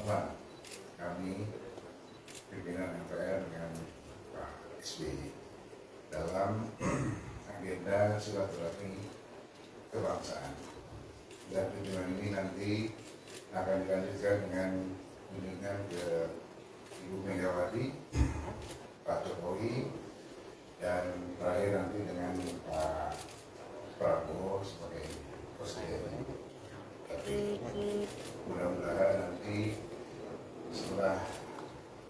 pertemuan kami pimpinan MPR dengan Pak SBY dalam agenda silaturahmi kebangsaan. Dan kunjungan ini nanti akan dilanjutkan dengan kunjungan ke Ibu Megawati, Pak Jokowi, dan terakhir nanti dengan Pak Prabowo sebagai presiden. Tapi mudah-mudahan nanti setelah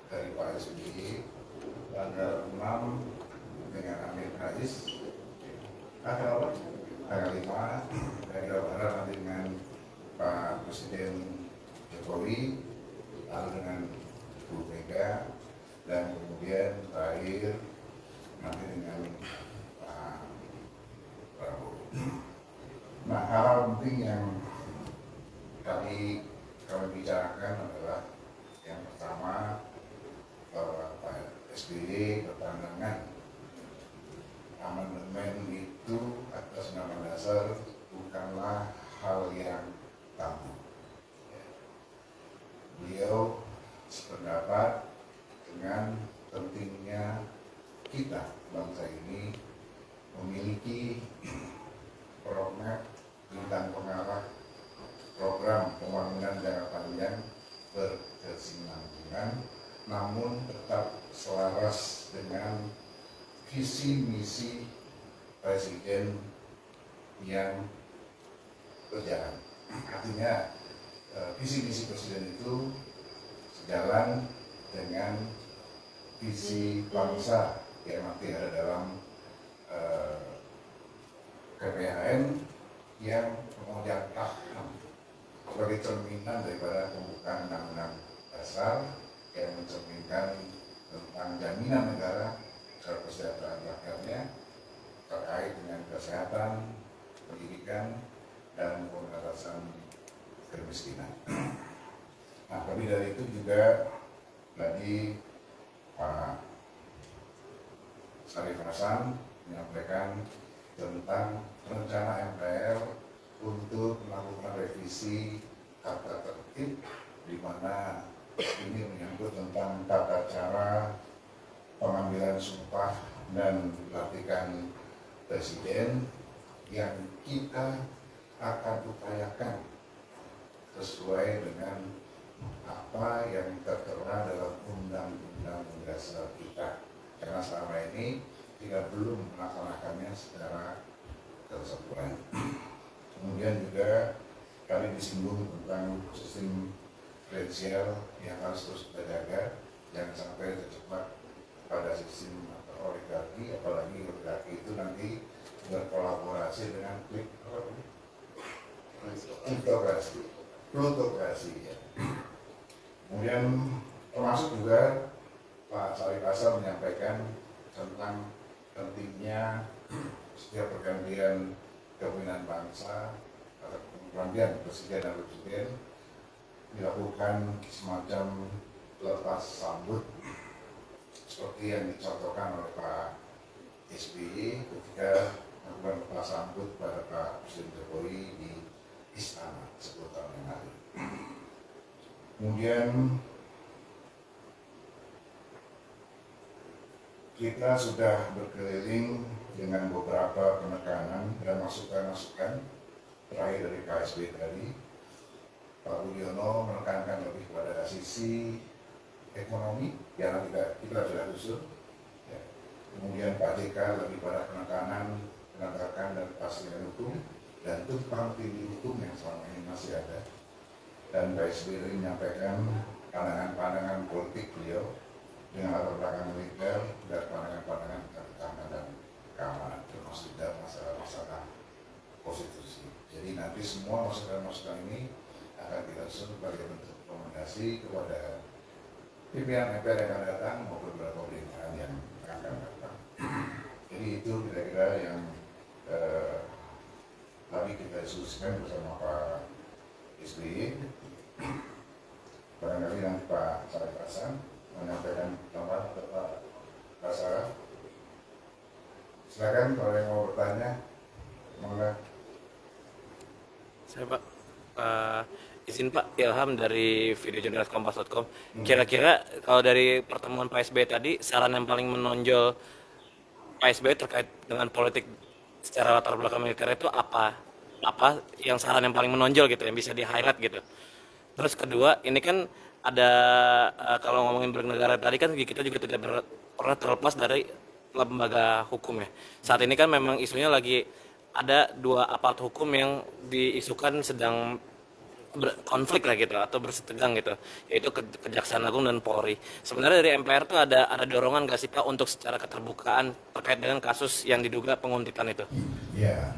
dari Pak SBY tanggal 6 dengan Amin Rais, tanggal 5 dari Jawa Barat nanti dengan Pak Presiden Jokowi, lalu dengan Bu Mega, dan kemudian terakhir nanti dengan Pak Prabowo. Nah, hal penting yang kami bicarakan adalah yang pertama, bahwa Pak SBY berpandangan amandemen itu atas nama dasar bukanlah hal yang tabu. Beliau sependapat dengan pentingnya kita bangsa ini memiliki roadmap tentang pengarah program pembangunan jangka panjang berkesinambungan, namun tetap selaras dengan visi misi Presiden yang berjalan. Artinya visi misi Presiden itu sejalan dengan visi bangsa yang nanti ada dalam KPHN yang menjantahkan sebagai cerminan daripada pembukaan Undang-Undang Dasar yang mencerminkan tentang jaminan negara terhadap kesejahteraan rakyatnya terkait dengan kesehatan, pendidikan, dan pemberantasan kemiskinan. Nah, lebih dari itu juga tadi Pak Syarif Hasan menyampaikan tentang rencana MPR untuk melakukan revisi tata tertib, di mana ini menyangkut tentang tata cara pengambilan sumpah dan pelantikan presiden yang kita akan upayakan sesuai dengan apa yang tertera dalam Undang-Undang Dasar kita, karena selama ini kita belum melaksanakannya secara keseluruhan. Kemudian juga kami disinggung tentang sistem presidensial yang harus terus kita jaga, jangan sampai terjebak pada sistem atau oligarki, apalagi oligarki itu nanti berkolaborasi dengan plutokrasi. Ya. Kemudian termasuk juga Pak Syarif Hasan menyampaikan tentang pentingnya setiap pergantian kepemimpinan bangsa atau pergantian presiden dan presiden dilakukan semacam lepas sambut seperti yang dicontohkan oleh Pak SBY ketika melakukan lepas sambut pada Pak Presiden Jokowi di Istana 10 tahun yang lalu. Kemudian kita sudah berkeliling dengan beberapa penekanan dan masukan-masukan terakhir dari Pak SBY tadi. Pak Budiono menekankan lebih pada sisi ekonomi yang kita sudah usul. Ya. Kemudian Pak JK lebih pada penekanan penegakan dan kepastian hukum dan tumpang tindih hukum yang selama ini masih ada. Dan Pak SBY menyampaikan pandangan-pandangan politik beliau dengan latar belakang militer dan pandangan-pandangan keamanan dan keamanan, termasuk dalam masalah-masalah konstitusi. Jadi nanti semua masukan-masukan ini akan kita susun sebagai bentuk rekomendasi kepada pimpinan MPR yang akan datang maupun beberapa pemerintahan yang akan datang. Jadi itu kira-kira yang tadi kita diskusikan bersama Pak SBY. Barangkali nanti Pak Syarif Hasan menyampaikan tambahan ke Pak Sarah. Silakan kalau yang mau bertanya. Semoga. Saya Pak, Izin Pak, Ilham dari videojurnalis.kompas.com. Kira-kira kalau dari pertemuan Pak SBY tadi, saran yang paling menonjol Pak SBY terkait dengan politik secara latar belakang militer itu apa? Apa yang saran yang paling menonjol gitu, yang bisa di-highlight gitu. Terus kedua, ini kan ada kalau ngomongin bernegara tadi kan kita juga tidak pernah terlepas dari lembaga hukum ya. Saat ini kan memang isunya lagi ada dua aparat hukum yang diisukan sedang konflik lah gitu atau bersetegang gitu, yaitu Kejaksaan Agung dan Polri. Sebenarnya dari MPR tuh ada dorongan gak sih Pak untuk secara keterbukaan terkait dengan kasus yang diduga penguntitan itu? Ya,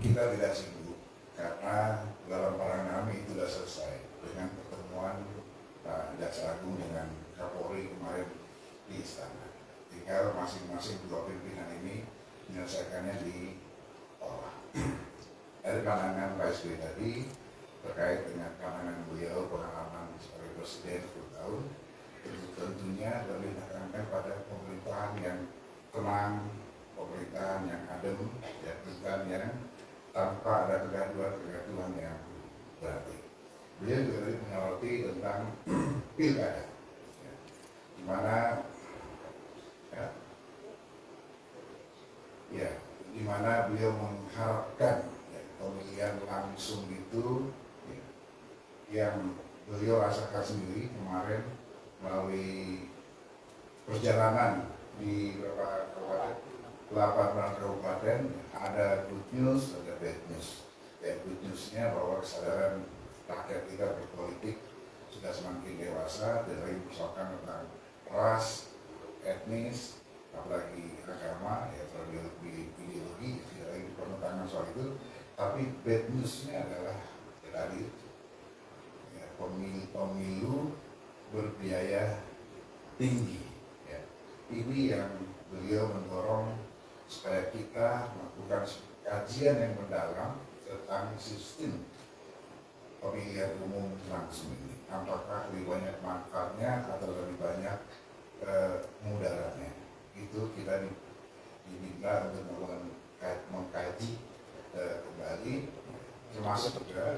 kita tidak sibuk karena dalam pandangan kami itu sudah selesai dengan pertemuan Pak Jaksa Agung dengan Kapolri kemarin di istana. Tinggal masing-masing dua pimpinan ini menyelesaikannya di bawah. Dari pandangan Pak SBY tadi terkait dengan pandangan beliau pengalaman sebagai presiden 10 tahun, tentunya lebih menekankan pada pemerintahan yang tenang, pemerintahan yang adem, ya, bukan yang tanpa ada kegaduhan yang berarti. Beliau juga tadi menyoroti tentang pilkada, ya, di mana di mana beliau mengharapkan ya, pemilihan langsung itu ya, yang beliau rasakan sendiri kemarin melalui perjalanan di beberapa kabupaten, 8 kabupaten, ada good news, ada bad news. Ya, good newsnya bahwa kesadaran rakyat kita berpolitik sudah semakin dewasa, dan lagi persoalan tentang ras, etnis, apalagi agama, ya terlebih ideologi, tidak lagi pertentangan soal itu. Tapi bad newsnya adalah tadi ya, pemilu berbiaya tinggi. Ya. Ini yang beliau mendorong supaya kita melakukan kajian yang mendalam tentang sistem pemilihan umum langsung ini. Apakah lebih banyak manfaatnya atau lebih banyak mudaratnya? Itu kita diminta untuk mengkaji kembali, termasuk juga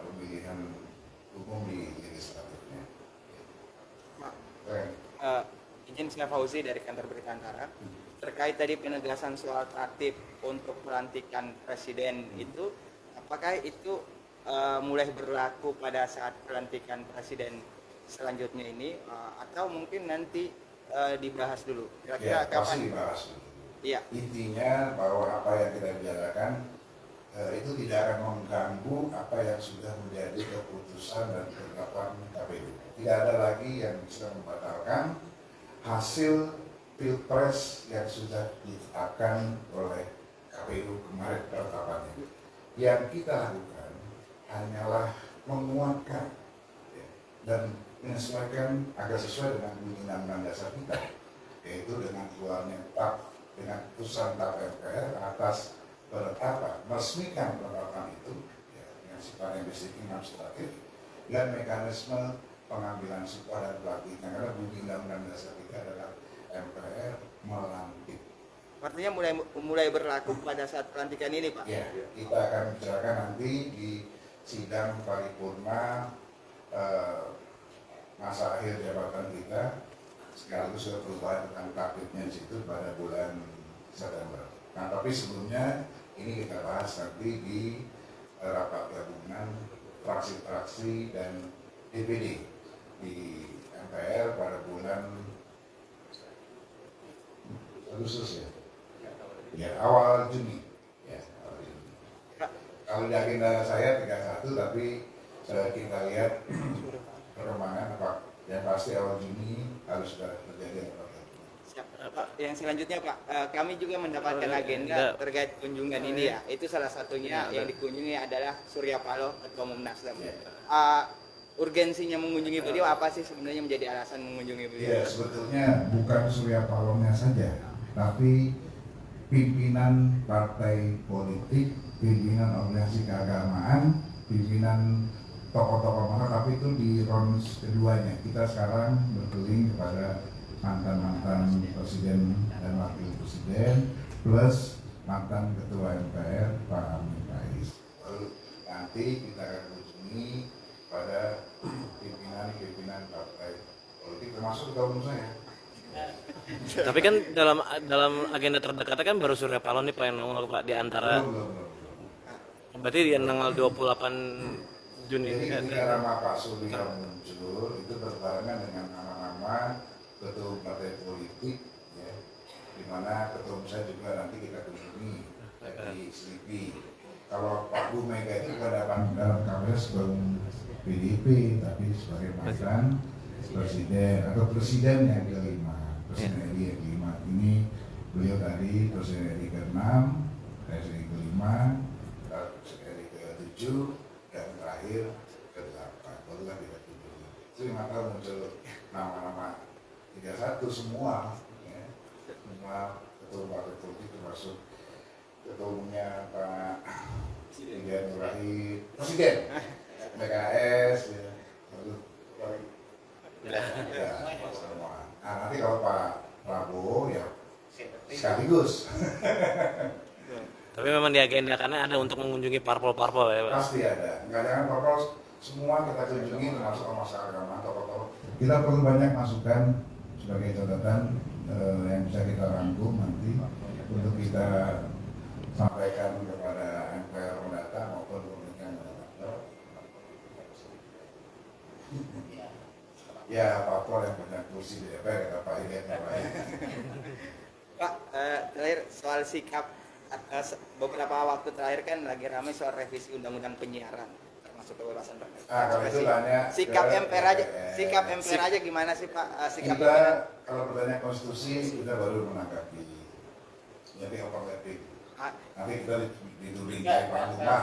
pemilihan umum di legislatifnya. Izin saya Fauzi dari kantor Berita Antara. Terkait tadi penegasan soal tertib untuk pelantikan presiden itu, apakah itu mulai berlaku pada saat pelantikan presiden selanjutnya ini, atau mungkin nanti dibahas dulu? Kira-kira Ya, kapan? pasti dibahas dulu. Iya. Intinya bahwa apa yang kita bicarakan itu tidak akan mengganggu apa yang sudah menjadi keputusan dan ketetapan KPU. Tidak ada lagi yang bisa membatalkan hasil pilpres yang sudah ditetapkan oleh KPU kemarin penetapannya. Yang kita lakukan hanyalah menguatkan ya, dan menyesuaikan agar sesuai dengan Undang-Undang Dasar kita, yaitu dengan keluarnya TAP dengan putusan TAP MPR atas penetapan meresmikan penetapan itu ya, dengan sifatnya basic administratif dan mekanisme pengambilan sumpah dan pelantikan, karena bunyi Undang-Undang Dasar kita adalah MPR melantik. Artinya mulai berlaku pada saat pelantikan ini, Pak? Ya, kita akan bicarakan nanti di sidang paripurna masa akhir jabatan kita, sekaligus juga perubahan tentang tatibnya di situ pada bulan September. Nah, tapi sebelumnya ini kita bahas nanti di rapat gabungan fraksi-fraksi dan DPD di MPR pada bulan Agustus ya. Ya, awal Juni. Ya, awal Juni. Kalau di agenda saya 31, tapi kita lihat perkembangan apa yang pasti awal Juni harus sudah terjadi apa. Pak, yang selanjutnya Pak, kami juga mendapatkan agenda terkait kunjungan ini ya. Itu salah satunya yang dikunjungi adalah Surya Paloh, Ketua Umum Nasdem. Urgensinya mengunjungi beliau apa sih sebenarnya menjadi alasan mengunjungi beliau? Ya, sebetulnya bukan Surya Palohnya saja, tapi pimpinan partai politik, pimpinan organisasi keagamaan, pimpinan tokoh-tokoh mana, tapi itu di round keduanya. Kita sekarang berkeliling kepada mantan-mantan presiden dan wakil presiden plus mantan ketua MPR Pak Amin Rais. Lalu nanti kita akan kunjungi ini pada pimpinan partai politik termasuk ketua umum saya. Tapi kan dalam agenda terdekatnya kan baru Surya Paloh nih Pak yang nongol Pak di antara. Belum. Berarti di tanggal 28 Juni Jadi ini kan. ketika nama Pak Surya muncul itu berbarengan dengan nama-nama ketua partai politik, ya, di mana ketua umum saya juga nanti kita kunjungi dari Slipi. Kalau Pak Bu Mega itu bukan dalam kabinet sebagai PDIP, tapi sebagai mantan presiden atau presiden yang kelima, presiden RI yang kelima. Ini beliau tadi presiden RI ke-6, presiden kelima, presiden RI ke-7, dan terakhir ke-8. Barulah kita kunjungi. Itu yang akan muncul nama-nama 31 semua, ya. Semua ketua partai politik termasuk ketua umumnya Pak Presiden Nurahid, Presiden PKS, ya. Ya, semua. Nah, nanti kalau Pak Prabowo ya sekaligus. Tapi memang di agenda karena ada untuk mengunjungi parpol-parpol ya Pak. Pasti ada. Nggak jangan parpol semua kita kunjungi termasuk masalah agama tokoh-tokoh. Kita perlu banyak masukan sebagai catatan yang bisa kita rangkum nanti untuk kita sampaikan kepada MPR mendatang maupun pemerintah mendatang. Ya, parpol yang punya kursi di DPR kata Pak Hidayat Nurwahid. Pak, terakhir soal sikap beberapa waktu terakhir kan lagi ramai soal revisi undang-undang penyiaran termasuk kebebasan Kalau itu tanya sikap ke MPR aja, DPR. sikap MPR aja gimana sih Pak? Sikap Kita MPR. kalau bertanya konstitusi kita baru menanggapi. Jadi apa ngerti? Nanti kita dituding kayak Pak Luma.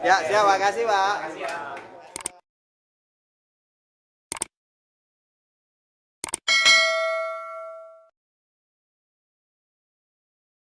Ya, siap, makasih Pak.